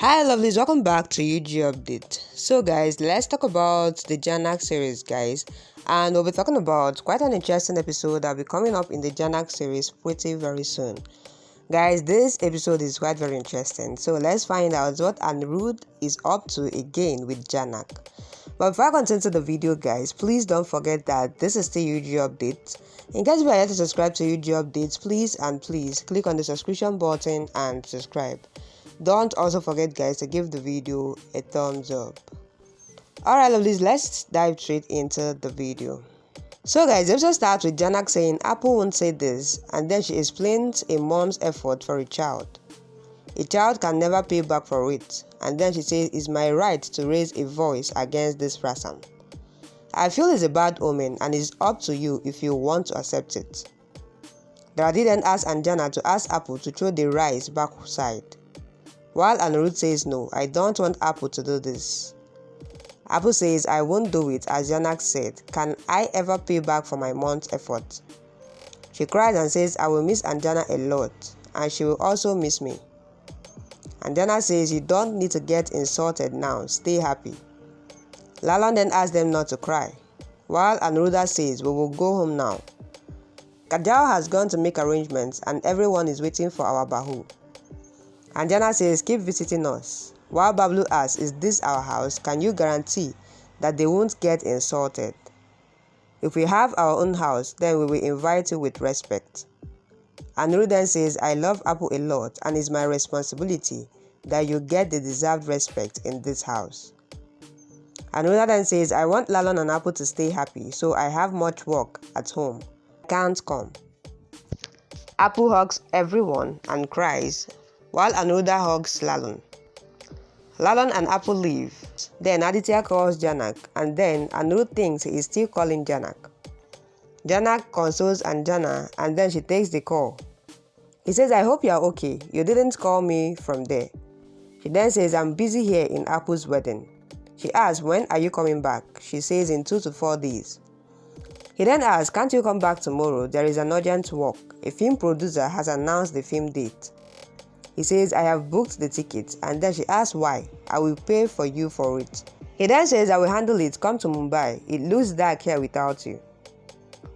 Hi lovelies, welcome back to UG Update. So guys, let's talk about the Jhanak series guys, and we'll be talking about quite an interesting episode that will be coming up in the Jhanak series pretty very soon. Guys, this episode is quite very interesting, so let's find out what Anirudh is up to again with Jhanak. But before I continue to the video guys, please don't forget that this is still UG Update. In case you are yet to subscribe to UG Updates, please click on the subscription button and subscribe. Don't also forget guys to give the video a thumbs up. Alright lovelies, let's dive straight into the video. So guys, the episode starts with Jhanak saying Appu won't say this, and then she explains a mom's effort for a child. A child can never pay back for it, and then she says it's my right to raise a voice against this person. I feel it's a bad omen and it's up to you if you want to accept it. Aditya then asks Anjana to ask Appu to throw the rice backside. While Anirudh says no, I don't want Appu to do this. Appu says I won't do it as Jhanak said, can I ever pay back for my month's effort? She cries and says I will miss Anjana a lot and she will also miss me. Anjana says you don't need to get insulted now, stay happy. Lalon then asks them not to cry, while Anirudh says we will go home now. Kajal has gone to make arrangements and everyone is waiting for our Bahu. Anjana says keep visiting us, while Bablu asks is this our house, can you guarantee that they won't get insulted? If we have our own house, then we will invite you with respect. Anirudh then says I love Appu a lot and it's my responsibility that you get the deserved respect in this house. Anirudh then says I want Lalon and Appu to stay happy, so I have much work at home. I can't come. Appu hugs everyone and cries, while Anirudh hugs Lalon. Lalon and Appu leave. Then Aditya calls Jhanak, and then Anirudh thinks he is still calling Jhanak. Jhanak consoles Anjana, and then she takes the call. He says, I hope you are okay. You didn't call me from there. She then says, I'm busy here in Appu's wedding. She asks, when are you coming back? She says, in 2 to 4 days. He then asks, can't you come back tomorrow? There is an urgent work. A film producer has announced the film date. He says, I have booked the ticket, and then she asks why. I will pay for you for it. He then says, I will handle it, come to Mumbai. It looks dark here without you.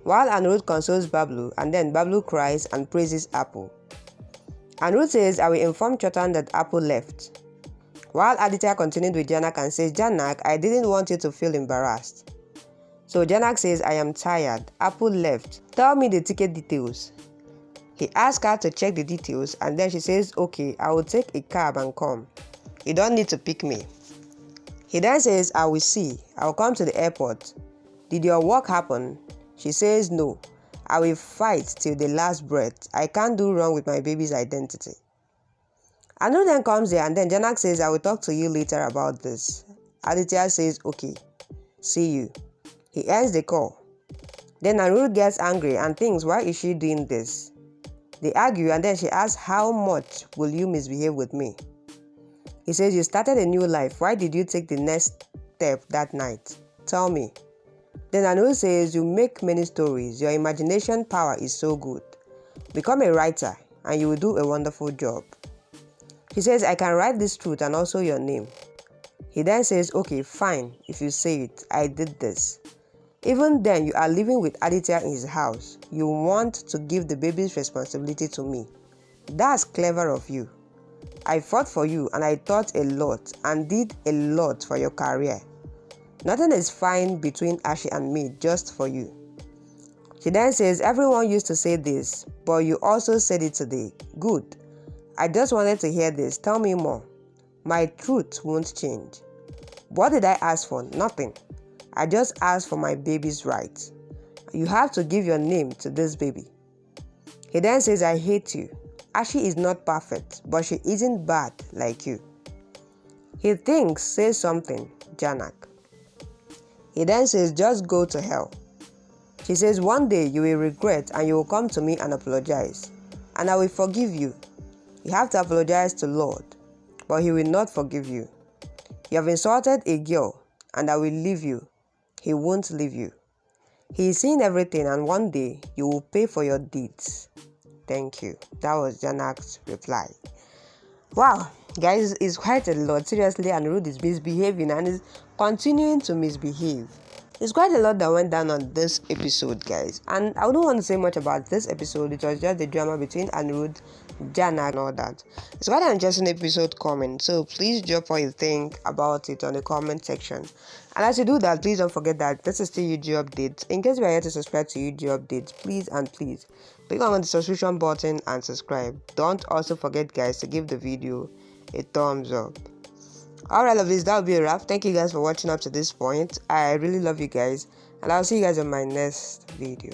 While Anirudh consoles Bablu, and then Bablu cries and praises Appu. Anirudh says, I will inform Chotan that Appu left. While Aditya continued with Jhanak and says, Jhanak, I didn't want you to feel embarrassed. So Jhanak says, I am tired. Appu left. Tell me the ticket details. He asks her to check the details and then she says, okay, I will take a cab and come. You don't need to pick me. He then says, I will see. I will come to the airport. Did your work happen? She says, no. I will fight till the last breath. I can't do wrong with my baby's identity. Anu then comes there and then Jhanak says, I will talk to you later about this. Aditya says, okay. See you. He ends the call. Then Anirudh gets angry and thinks, why is she doing this? They argue and then she asks, how much will you misbehave with me? He says, you started a new life. Why did you take the next step that night? Tell me. Then Anirudh says, you make many stories. Your imagination power is so good. Become a writer and you will do a wonderful job. He says, I can write this truth and also your name. He then says, okay, fine. If you say it, I did this. Even then, you are living with Aditya in his house. You want to give the baby's responsibility to me. That's clever of you. I fought for you and I thought a lot and did a lot for your career. Nothing is fine between Ashi and me just for you. She then says, everyone used to say this, but you also said it today. Good. I just wanted to hear this. Tell me more. My truth won't change. What did I ask for? Nothing. I just asked for my baby's rights. You have to give your name to this baby. He then says, I hate you. Ashi is not perfect, but she isn't bad like you. He thinks, say something, Jhanak. He then says, just go to hell. She says, one day you will regret and you will come to me and apologize. And I will forgive you. You have to apologize to Lord, but he will not forgive you. You have insulted a girl and I will leave you. He won't leave you. He is seeing everything and one day you will pay for your deeds. Thank you. That was Jhanak's reply. Wow, Guys, it's quite a lot. Seriously, Anirudh is misbehaving and is continuing to misbehave. It's quite a lot that went down on this episode, guys. And I don't want to say much about this episode. It was just the drama between Anirudh, Jhanak, and all that. It's quite an interesting episode coming. So please drop what you think about it on the comment section. And as you do that, please don't forget that this is still YouTube updates. In case you are yet to subscribe to YouTube updates, please and please click on the subscription button and subscribe. Don't also forget, guys, to give the video a thumbs up. Alright, lovies, that'll be a wrap. Thank you guys for watching up to this point. I really love you guys, and I'll see you guys in my next video.